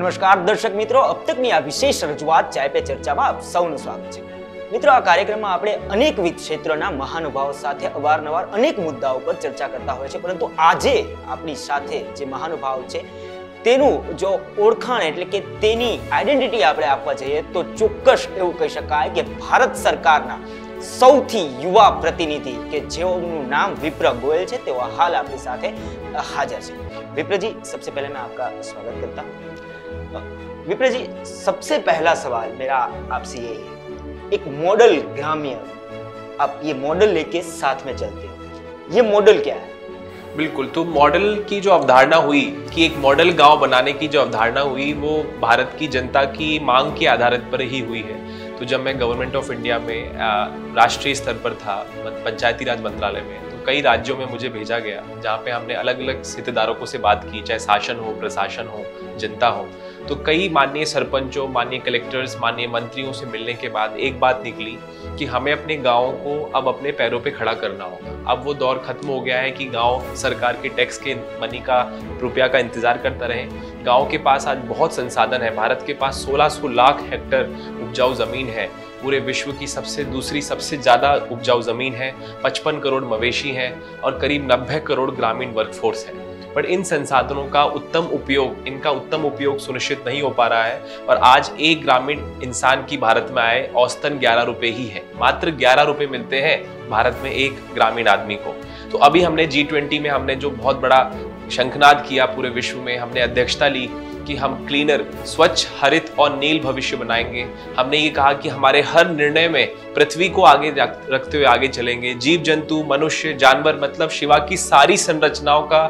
નમસ્કાર દર્શક મિત્રો, अब તકની આ વિશેષ રજૂઆત ચાય પે ચર્ચામાં આપ સૌનું સ્વાગત છે। મિત્રો, આ કાર્યક્રમમાં આપણે અનેકવિધ ક્ષેત્રના મહાનુભાવો સાથે અવારનવાર અનેક મુદ્દાઓ પર ચર્ચા કરતા હોય છે, પરંતુ આજે આપણી સાથે જે મહાનુભાવ છે તેનું જો ઓળખાણ એટલે કે તેની આઈડેન્ટિટી આપણે આપવા જઈએ તો ચોક્કસ એવું કહી શકાય કે ભારત સરકારના સૌથી યુવા પ્રતિનિધિ કે જેઓનું નામ વિપ્ર ગોયલ છે, તેઓ હાલ આપણી સાથે हाजिर है। विप्र जी, सबसे पहले मैं आपका स्वागत करता हूँ। विप्र जी, सबसे पहला सवाल मेरा आपसे ये है, एक मॉडल ग्राम्य आप ये मॉडल लेके साथ में चलते हो, ये मॉडल क्या है? बिल्कुल, तो मॉडल की जो अवधारणा हुई कि एक मॉडल गांव बनाने की जो अवधारणा हुई वो भारत की जनता की मांग के आधार पर ही हुई है। तो जब मैं गवर्नमेंट ऑफ इंडिया में राष्ट्रीय स्तर पर था, पंचायती राज मंत्रालय में, तो कई राज्यों में मुझे भेजा गया जहाँ पे हमने अलग अलग हितधारकों से बात की, चाहे शासन हो, प्रशासन हो, जनता हो। तो कई माननीय सरपंचों, माननीय कलेक्टर्स, माननीय मंत्रियों से मिलने के बाद एक बात निकली कि हमें अपने गाँव को अब अपने पैरों पे खड़ा करना होगा। अब वो दौर खत्म हो गया है कि गांव सरकार के टैक्स के मनी का रुपया का इंतजार करता रहे। गांव के पास आज बहुत संसाधन है। भारत के पास 1600 लाख हेक्टर उपजाऊ जमीन है। पूरे विश्व की दूसरी सबसे ज्यादा उपजाऊ जमीन है। 55 करोड़ मवेशी हैं और करीब 90 करोड़ ग्रामीण वर्कफोर्स है। पर इन संसाधनों का इनका उत्तम उपयोग सुनिश्चित नहीं हो पा रहा है और आज एक ग्रामीण इंसान की भारत में आय औसतन 11 रुपए ही है। मात्र 11 रुपए मिलते हैं भारत में एक ग्रामीण आदमी को। तो अभी हमने G20 में हमने जो बहुत बड़ा शंखनाद किया पूरे विश्व में, हमने अध्यक्षता ली कि हम क्लीनर, स्वच्छ, हरित और नील भविष्य बनाएंगे। हमने ये कहा कि हमारे हर निर्णय में पृथ्वी को आगे रखते हुए आगे चलेंगे। जीव जंतु, मनुष्य, जानवर, मतलब शिवा की सारी संरचनाओं का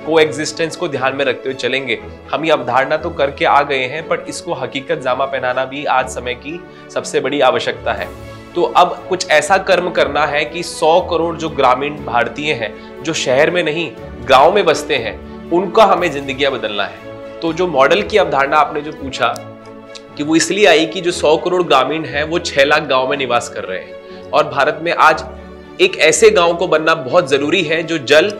कोएग्जिस्टेंस को ध्यान में रखते हुए चलेंगे। हम ये अवधारणा तो करके आ गए हैं, पर इसको हकीकत जामा पहनाना भी आज समय की सबसे बड़ी आवश्यकता है। तो अब कुछ ऐसा कर्म करना है कि 100 करोड़ जो ग्रामीण भारतीय हैं, जो शहर में नहीं गांव में बसते हैं, उनका हमें जिंदगियां बदलना है। तो जो मॉडल की अवधारणा आपने जो पूछा कि वो इसलिए आई कि जो 100 करोड़ ग्रामीण हैं वो 6 लाख गांव में निवास कर रहे हैं और भारत में आज एक ऐसे गांव को बनना बहुत जरूरी है जो जल,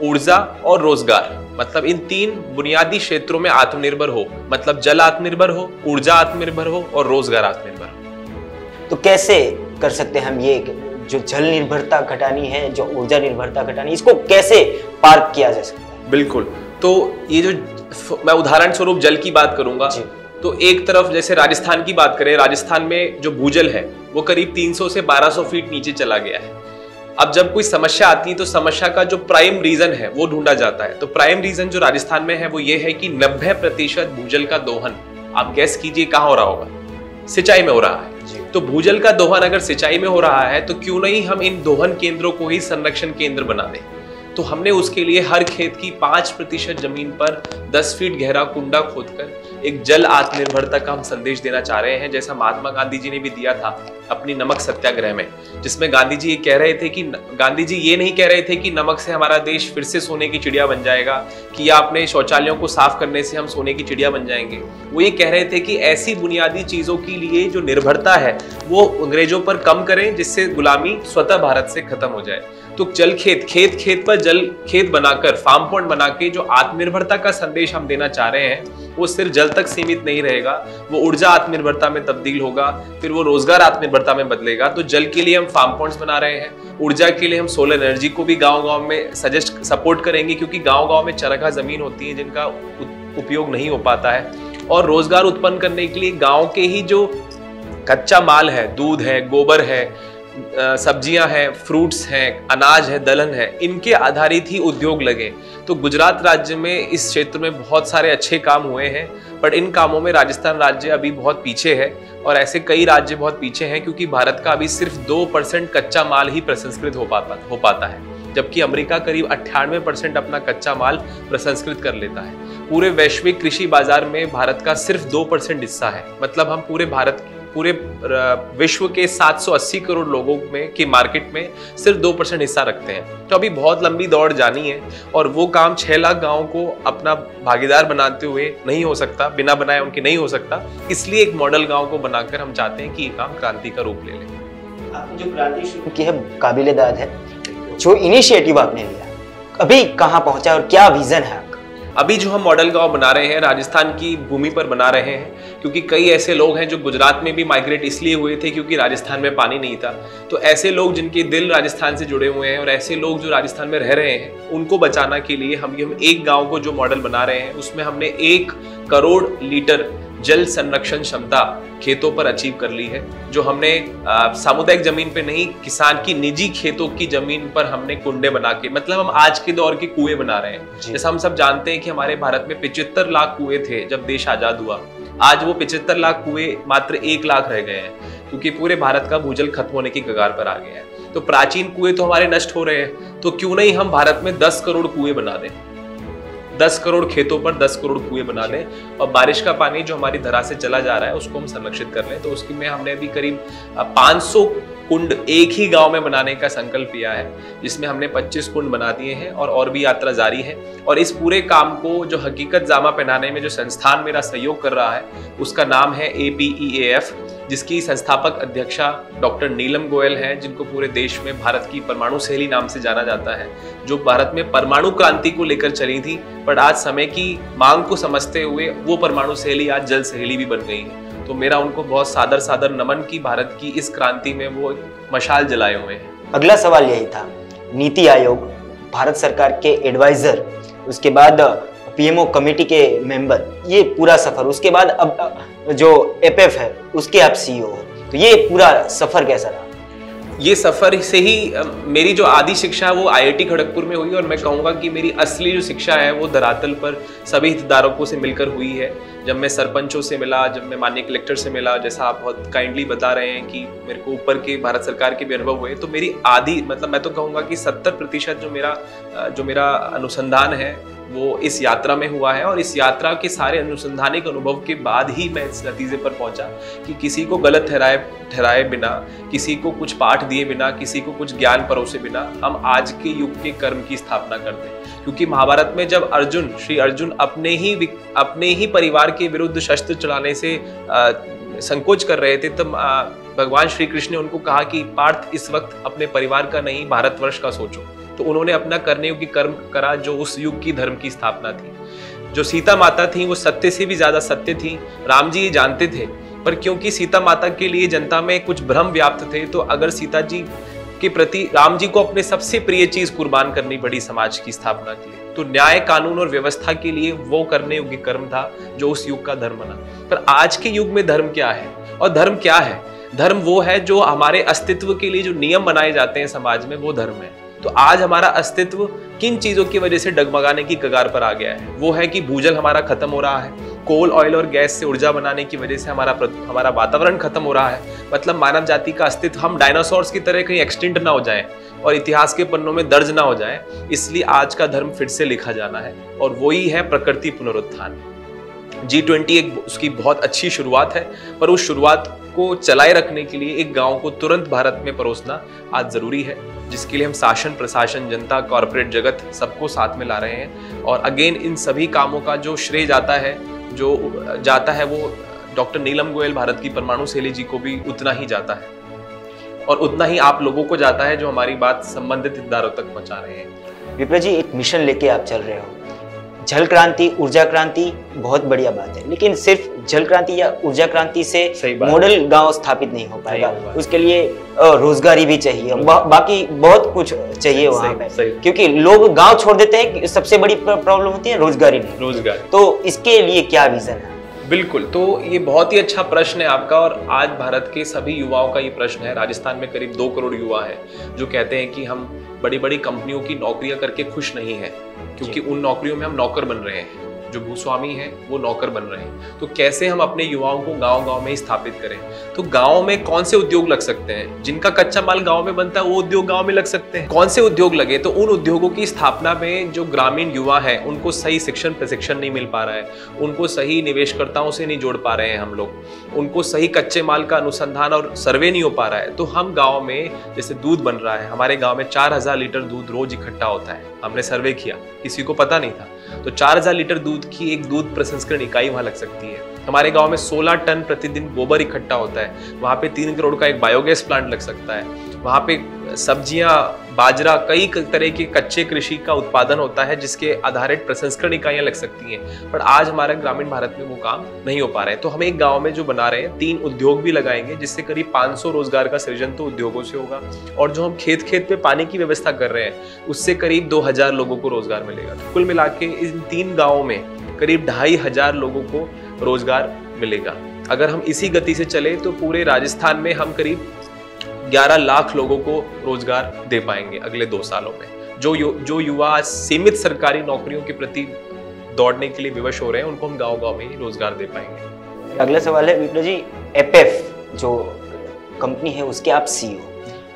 ऊर्जा और रोजगार, मतलब इन 3 बुनियादी क्षेत्रों में आत्मनिर्भर हो। मतलब जल आत्मनिर्भर हो, ऊर्जा आत्मनिर्भर हो और रोजगार आत्मनिर्भर हो। तो कैसे कर सकते हैं हम ये, जो जल निर्भरता घटानी है, जो ऊर्जा निर्भरता घटानी, इसको कैसे पार किया जा सकता है? बिल्कुल, तो ये जो मैं उदाहरण स्वरूप जल की बात करूंगा, तो एक तरफ जैसे राजस्थान की बात करें, राजस्थान में जो भूजल है वो करीब 300 से 1200 फीट नीचे चला गया है। अब जब कोई समस्या आती है तो समस्या का जो प्राइम रीजन है वो ढूंढा जाता है। तो प्राइम रीजन जो राजस्थान में है वो ये है कि 90% भूजल का दोहन, आप गैस कीजिए कहाँ हो रहा होगा? सिंचाई में हो रहा है। तो भूजल का दोहन अगर सिंचाई में हो रहा है तो क्यों नहीं हम इन दोहन केंद्रों को ही संरक्षण केंद्र बना दें। तो हमने उसके लिए हर खेत की 5% जमीन पर 10 फीट गहरा कुंडा खोदकर एक जल आत्मनिर्भरता का हम संदेश देना चाह रहे हैं, जैसा महात्मा गांधी जी ने भी दिया था अपनी नमक सत्याग्रह में, जिसमें गांधी जी ये नहीं कह रहे थे कि नमक से हमारा देश फिर से सोने की चिड़िया बन जाएगा, कि या अपने शौचालयों को साफ करने से हम सोने की चिड़िया बन जाएंगे। वो ये कह रहे थे कि ऐसी बुनियादी चीजों के लिए जो निर्भरता है वो अंग्रेजों पर कम करें, जिससे गुलामी स्वतः भारत से खत्म हो जाए। तो जल खेत पर जल खेत बनाकर, फार्म पॉइंट बना के जो आत्मनिर्भरता का संदेश हम देना चाह रहे हैं वो सिर्फ जल तक सीमित नहीं रहेगा, वो ऊर्जा आत्मनिर्भरता में तब्दील होगा, फिर वो रोजगार आत्मनिर्भरता में बदलेगा। तो जल के लिए हम फार्म पॉइंट्स बना रहे हैं, ऊर्जा के लिए हम सोलर एनर्जी को भी गांव-गांव में सपोर्ट करेंगे, क्योंकि गांव-गांव में चरखा जमीन होती है जिनका उपयोग नहीं हो पाता है। और रोजगार उत्पन्न करने के लिए गाँव के ही जो कच्चा माल है, दूध है, गोबर है, सब्जियां हैं, फ्रूट्स हैं, अनाज है, दलहन है, इनके आधारित ही उद्योग लगे। तो गुजरात राज्य में इस क्षेत्र में बहुत सारे अच्छे काम हुए हैं, पर इन कामों में राजस्थान राज्य अभी बहुत पीछे है और ऐसे कई राज्य बहुत पीछे हैं, क्योंकि भारत का अभी सिर्फ 2% कच्चा माल ही प्रसंस्कृत हो पाता है, जबकि अमेरिका करीब 98% अपना कच्चा माल प्रसंस्कृत कर लेता है। पूरे वैश्विक कृषि बाजार में भारत का सिर्फ 2% हिस्सा है। मतलब हम पूरे विश्व के 780 करोड़ लोगों में की मार्केट में सिर्फ 2% हिस्सा रखते हैं। तो अभी बहुत लंबी दौड़ जानी है और वो काम 6 लाख गाँव को अपना भागीदार बनाते हुए नहीं हो सकता, बिना बनाए उनके नहीं हो सकता। इसलिए एक मॉडल गाँव को बनाकर हम चाहते हैं कि ये काम क्रांति का रूप ले ले। आपने जो क्रांति शुरू की है काबिले-दाद है, जो इनिशिएटिव आपने लिया अभी कहाँ पहुंचा और क्या विजन है आपका? अभी जो हम मॉडल गांव बना रहे हैं राजस्थान की भूमि पर बना रहे हैं, क्योंकि कई ऐसे लोग हैं जो गुजरात में भी माइग्रेट इसलिए हुए थे क्योंकि राजस्थान में पानी नहीं था। तो ऐसे लोग जिनके दिल राजस्थान से जुड़े हुए हैं और ऐसे लोग जो राजस्थान में रह रहे हैं, उनको बचाना के लिए हम एक गांव को जो मॉडल बना रहे हैं उसमें हमने 1 करोड़ लीटर जल संरक्षण क्षमता खेतों पर अचीव कर ली है, जो हमने सामुदायिक जमीन पे नहीं, किसान की निजी खेतों की जमीन पर हमने कुंडे बना के, मतलब हम आज के दौर के कुएं बना रहे हैं। जैसा हम सब जानते हैं कि हमारे भारत में 75 लाख कुएं थे जब देश आजाद हुआ, आज वो 75 लाख कुएं मात्र 1 लाख रह गए हैं, क्योंकि पूरे भारत का भूजल खत्म होने की कगार पर आ गया है। तो प्राचीन कुएं तो हमारे नष्ट हो रहे हैं, तो क्यों नहीं हम भारत में 10 करोड़ कुएं बना दें, 10 करोड़ खेतों पर 10 करोड़ कुएं बना दें, और बारिश का पानी जो हमारी धरा से चला जा रहा है उसको हम संरक्षित कर लें। तो उसकी में हमने अभी करीब 500 कुंड एक ही गांव में बनाने का संकल्प लिया है, जिसमें हमने 25 कुंड बना दिए हैं और भी यात्रा जारी है। और इस पूरे काम को जो हकीकत जामा पहनाने में जो संस्थान मेरा सहयोग कर रहा है उसका नाम है APEAF, जिसकी संस्थापक अध्यक्षा डॉक्टर नीलम गोयल हैं, जिनको पूरे देश में भारत की परमाणु सहेली नाम से जाना जाता है, जो भारत में परमाणु क्रांति को लेकर चली थी, पर आज समय की मांग को समझते हुए वो परमाणु सहेली आज जल सहेली भी बन गई है। तो मेरा उनको बहुत सादर सादर नमन की भारत की इस क्रांति में वो मशाल जलाए हुए हैं। अगला सवाल यही था, नीति आयोग, भारत सरकार के एडवाइजर, उसके बाद PMO कमेटी के मेंबर, ये पूरा सफर, उसके बाद अब जो APEF है उसके आप CEO हो, तो ये पूरा सफर कैसा रहा? ये सफर से ही मेरी जो आदि शिक्षा है वो IIT खड़गपुर में हुई, और मैं कहूँगा कि मेरी असली जो शिक्षा है वो धरातल पर सभी हितधारकों से मिलकर हुई है। जब मैं सरपंचों से मिला, जब मैं माननीय कलेक्टर से मिला, जैसा आप बहुत काइंडली बता रहे हैं कि मेरे को ऊपर के भारत सरकार के भी अनुभव हुए, तो मेरी आधी, मतलब मैं तो कहूँगा कि 70% जो मेरा अनुसंधान है वो इस यात्रा में हुआ है। और इस यात्रा के सारे अनुसंधानिक अनुभव के बाद ही मैं इस नतीजे पर पहुंचा कि किसी को गलत ठहराए बिना, किसी को कुछ पाठ दिए बिना, किसी को कुछ ज्ञान परोसे बिना हम आज के युग के कर्म की स्थापना कर दें। क्योंकि महाभारत में जब श्री अर्जुन अपने ही परिवार के विरुद्ध शस्त्र चलाने से संकोच कर रहे थे, तब भगवान श्री कृष्ण ने उनको कहा कि पार्थ, इस वक्त अपने परिवार का नहीं भारतवर्ष का सोचो। तो उन्होंने अपना करने योग्य कर्म करा, जो उस युग की धर्म की स्थापना थी। जो सीता माता थी वो सत्य से भी ज्यादा सत्य थी, राम जी ये जानते थे, पर क्योंकि सीता माता के लिए जनता में कुछ भ्रम व्याप्त थे, तो अगर सीता जी के प्रति राम जी को अपने सबसे प्रिय चीज कुर्बान करनी पड़ी समाज की स्थापना के लिए। तो न्याय, कानून और व्यवस्था के लिए वो करने योग्य कर्म था जो उस युग का धर्म बना। पर आज के युग में धर्म क्या है, और धर्म क्या है? धर्म वो है जो हमारे अस्तित्व के लिए जो नियम बनाए जाते हैं समाज में, वो धर्म है। तो आज हमारा अस्तित्व किन चीजों की वजह से डगमगाने की कगार पर आ गया है? वो है कि भूजल हमारा खत्म हो रहा है, कोल, ऑयल और गैस से ऊर्जा बनाने की वजह से हमारा वातावरण खत्म हो रहा है। मतलब मानव जाति का अस्तित्व, हम डायनासोर्स की तरह कहीं एक्सटिंक्ट ना हो जाएं और इतिहास के पन्नों में दर्ज ना हो जाएं, इसलिए आज का धर्म फिर से लिखा जाना है, और वही है प्रकृति पुनरुत्थान। G20 एक उसकी बहुत अच्छी शुरुआत है, पर उस शुरुआत को चलाए रखने के लिए एक गांव को तुरंत भारत में परोसना आज जरूरी है, जिसके लिए हम शासन, प्रशासन, जनता, कॉर्पोरेट जगत सबको साथ में ला रहे हैं। और अगेन इन सभी कामों का जो श्रेय जाता है वो डॉक्टर नीलम गोयल, भारत की परमाणु सहेली जी को भी उतना ही जाता है, और उतना ही आप लोगों को जाता है जो हमारी बात संबंधित हितधारकों तक पहुंचा रहे हैं। विप्र जी, एक मिशन लेके आप चल रहे हो, जल क्रांति, ऊर्जा क्रांति, बहुत बढ़िया बात है, लेकिन सिर्फ जल क्रांति या ऊर्जा क्रांति से मॉडल गांव स्थापित नहीं हो पाएगा। उसके लिए रोजगारी भी चाहिए, बाकी बहुत कुछ चाहिए वहां पे, क्योंकि लोग गांव छोड़ देते हैं। सबसे बड़ी प्रॉब्लम होती है रोजगारी नहीं। रोजगार, तो इसके लिए क्या विजन है? बिल्कुल, तो ये बहुत ही अच्छा प्रश्न है आपका, और आज भारत के सभी युवाओं का ये प्रश्न है। राजस्थान में करीब 2 करोड़ युवा है जो कहते हैं कि हम बड़ी बड़ी कंपनियों की नौकरियां करके खुश नहीं है, क्योंकि उन नौकरियों में हम नौकर बन रहे हैं, जो भूस्वामी हैं वो नौकर बन रहे हैं। तो कैसे हम अपने युवाओं को गांव-गांव में ही स्थापित करें? तो गांव में कौन से उद्योग लग सकते हैं? जिनका कच्चा माल गांव में बनता है वो उद्योग गांव में लग सकते हैं। कौन से उद्योग लगे? तो उन उद्योगों की स्थापना में जो ग्रामीण युवा है उनको सही शिक्षण प्रशिक्षण नहीं मिल पा रहा है, उनको सही निवेशकर्ताओं से नहीं जोड़ पा रहे हैं हम लोग, उनको सही कच्चे माल का अनुसंधान और सर्वे नहीं हो पा रहा है। तो हम गाँव में, जैसे दूध बन रहा है, हमारे गाँव में 4000 लीटर दूध रोज इकट्ठा होता है। हमने सर्वे किया, किसी को पता नहीं था। तो 4000 लीटर दूध की एक दूध प्रसंस्करण इकाई वहां लग सकती है। हमारे गांव में 16 टन प्रतिदिन गोबर इकट्ठा होता है, वहां पे 3 करोड़ का एक बायोगैस प्लांट लग सकता है। वहां पे सब्जियां बाजरा, कई तरह के कच्चे कृषि का उत्पादन होता है जिसके आधारित प्रसंस्करण इकाइयां लग सकती हैं, पर आज हमारे ग्रामीण भारत में वो काम नहीं हो पा रहे हैं। तो हम एक गांव में जो बना रहे हैं 3 उद्योग भी लगाएंगे, जिससे करीब 500 रोजगार का सृजन तो उद्योगों से होगा, और जो हम खेत खेत पे पानी की व्यवस्था कर रहे हैं उससे करीब 2000 लोगों को रोजगार मिलेगा। कुल मिला के इन 3 गाँवों में करीब 2500 लोगों को रोजगार मिलेगा। अगर हम इसी गति से चले तो पूरे राजस्थान में हम करीब 11 लाख लोगों को रोजगार दे पाएंगे अगले 2 सालों में। जो युवा सीमित सरकारी नौकरियों के प्रति दौड़ने के लिए विवश हो रहे हैं, उनको हम गांव-गांव में ही रोजगार दे पाएंगे। अगला सवाल है विप्लव जी, एपीएफ जो कंपनी है उसके आप सीईओ,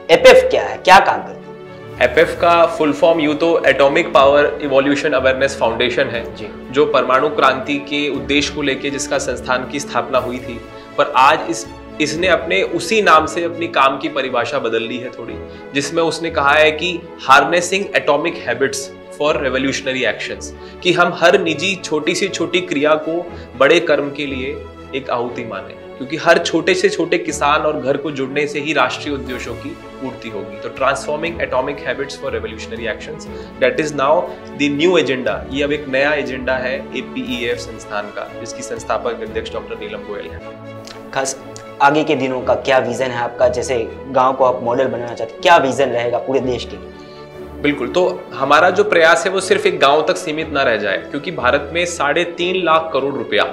एपीएफ क्या है, क्या काम करते हैं? एपीएफ का फुल फॉर्म यूं तो atomic power evolution awareness foundation है, जो परमाणु क्रांति के उद्देश्य को लेकर जिसका संस्थान की स्थापना हुई थी, पर आज इसने अपने उसी नाम से अपनी काम की परिभाषा बदल ली है थोड़ी, जिसमें उसने कहा है कि harnessing atomic habits for revolutionary actions, कि हम हर निजी छोटी से छोटी क्रिया को बड़े कर्म के लिए एक आहुति माने, क्योंकि हर छोटे से छोटे किसान और घर को जुड़ने से ही राष्ट्रीय उद्देश्यों की पूर्ति होगी। तो transforming atomic habits for revolutionary actions, that is now the new agenda. ये अब एक नया एजेंडा है एपीईएफ संस्थान का, जिसकी संस्थापक अध्यक्ष डॉक्टर नीलम गोयल है। खास आगे के दिनों का क्या विजन है आपका, जैसे गांव को आप मॉडल बनाना चाहते हैं, क्या विजन रहेगा पूरे देश के? बिल्कुल, तो हमारा जो प्रयास है वो सिर्फ एक गांव तक सीमित ना रह जाए, क्योंकि भारत में 3.5 लाख करोड़ रुपया,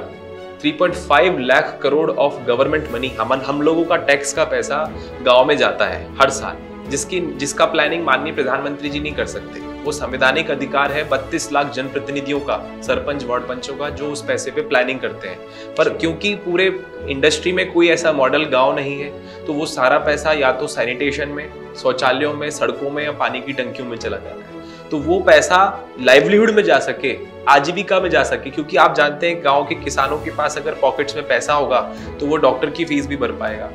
3.5 lakh crore of government money, हम लोगों का टैक्स का पैसा गांव में जाता है हर साल, जिसका प्लानिंग माननीय प्रधानमंत्री जी नहीं कर सकते। वो संवैधानिक अधिकार है 32 लाख जनप्रतिनिधियों का, सरपंच वार्ड पंचों का, जो उस पैसे पे प्लानिंग करते हैं। पर क्योंकि पूरे इंडस्ट्री में कोई ऐसा मॉडल गांव नहीं है, तो वो सारा पैसा या तो सैनिटेशन में, शौचालयों में, सड़कों में या पानी की टंकियों में चला जाता है। तो वो पैसा लाइवलीहुड में जा सके, आजीविका में जा सके, क्योंकि आप जानते हैं गांव के किसानों के पास अगर पॉकेट्स में पैसा होगा तो वो डॉक्टर की फीस भी भर पाएगा,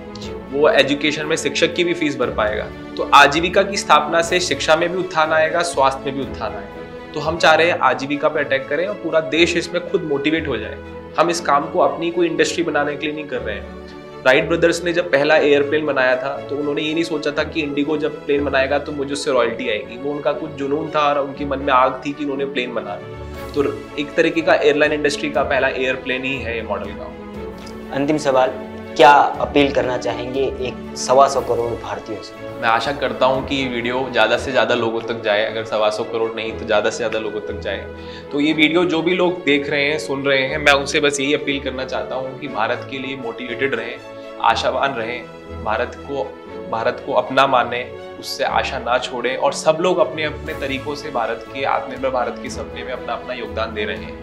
वो एजुकेशन में शिक्षक की भी फीस भर पाएगा। तो आजीविका की स्थापना से शिक्षा में भी उत्थान आएगा, स्वास्थ्य में भी उत्थान आएगा। तो हम चाह रहे हैं आजीविका पे अटैक करें और पूरा देश इसमें खुद मोटिवेट हो जाए। हम इस काम को अपनी कोई इंडस्ट्री बनाने के लिए नहीं कर रहे हैं। राइट ब्रदर्स ने जब पहला एयरप्लेन बनाया था तो उन्होंने ये नहीं सोचा था कि इंडिगो जब प्लेन बनाएगा तो मुझे उससे रॉयल्टी आएगी। वो उनका कुछ जुनून था और उनके मन में आग थी कि उन्होंने प्लेन बना दिया। तो एक तरीके का एयरलाइन इंडस्ट्री का पहला एयरप्लेन ही है ये मॉडल का। अंतिम सवाल, क्या अपील करना चाहेंगे एक 125 करोड़ भारतीयों से? मैं आशा करता हूं कि ये वीडियो ज़्यादा से ज़्यादा लोगों तक जाए, अगर 125 करोड़ नहीं तो ज़्यादा से ज़्यादा लोगों तक जाए। तो ये वीडियो जो भी लोग देख रहे हैं, सुन रहे हैं, मैं उनसे बस यही अपील करना चाहता हूँ कि भारत के लिए मोटिवेटेड रहें, आशावान रहें, भारत को अपना माने, उससे आशा ना छोड़ें, और सब लोग अपने अपने तरीकों से भारत के आत्मनिर्भर भारत के सपने में अपना अपना योगदान दे रहे हैं।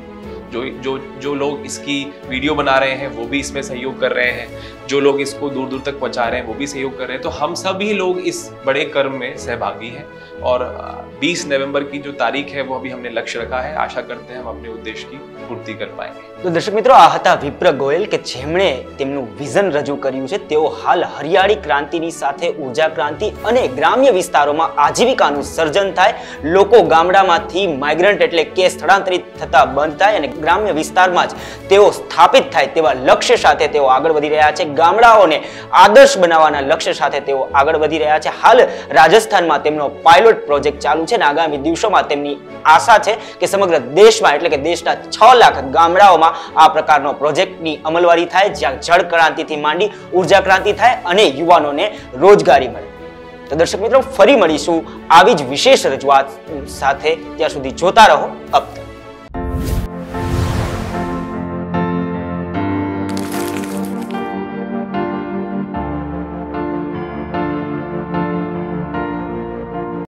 जो लोग इसकी वीडियो बना रहे हैं वो भी इसमें सहयोग कर रहे हैं, जो लोग इसको दूर दूर तक पहुंचा रहे हैं वो भी सहयोग कर रहे हैं। तो हम सभी लोग इस बड़े कर्म में सहभागी हैं, और 20 नवंबर की जो तारीख है वो अभी हमने लक्ष्य रखा है। आशा करते हैं हम अपने उद्देश्य की पूर्ति कर पाएंगे। तो दर्शक મિત્રો, આ હતા વિપ્ર ગોયલ કે જેમણે તેમનું વિઝન રજૂ કર્યું છે। તેઓ હાલ હરિયાળી ક્રાંતિની સાથે ઉર્જા ક્રાંતિ અને ગ્રામ્ય વિસ્તારોમાં આજીવિકાનું સર્જન થાય, લોકો ગામડામાંથી માઇગ્રન્ટ એટલે કે સ્થળાંતરિત થતા બંધ થાય અને ગ્રામ્ય વિસ્તારમાં જ તેઓ સ્થાપિત થાય તેવા લક્ષ્ય સાથે તેઓ આગળ વધી રહ્યા છે। ગામડાઓને આદર્શ બનાવવાના લક્ષ્ય સાથે તેઓ આગળ વધી રહ્યા છે। હાલ રાજસ્થાનમાં તેમનો પાયલોટ પ્રોજેક્ટ ચાલુ છે અને આગામી દિવસોમાં તેમની આશા છે કે સમગ્ર દેશમાં એટલે કે દેશના 6 લાખ ગામડાઓમાં આ પ્રકારનો પ્રોજેક્ટની અમલવારી થાય, જ્યાં જળ ક્રાંતિથી માંડી ઉર્જા ક્રાંતિ થાય અને યુવાનોને રોજગારી મળે। તો દર્શક મિત્રો, ફરી મળીશું આવી જ વિશેષ રજૂઆત સાથે, ત્યાં સુધી જોતા રહો અબ તક।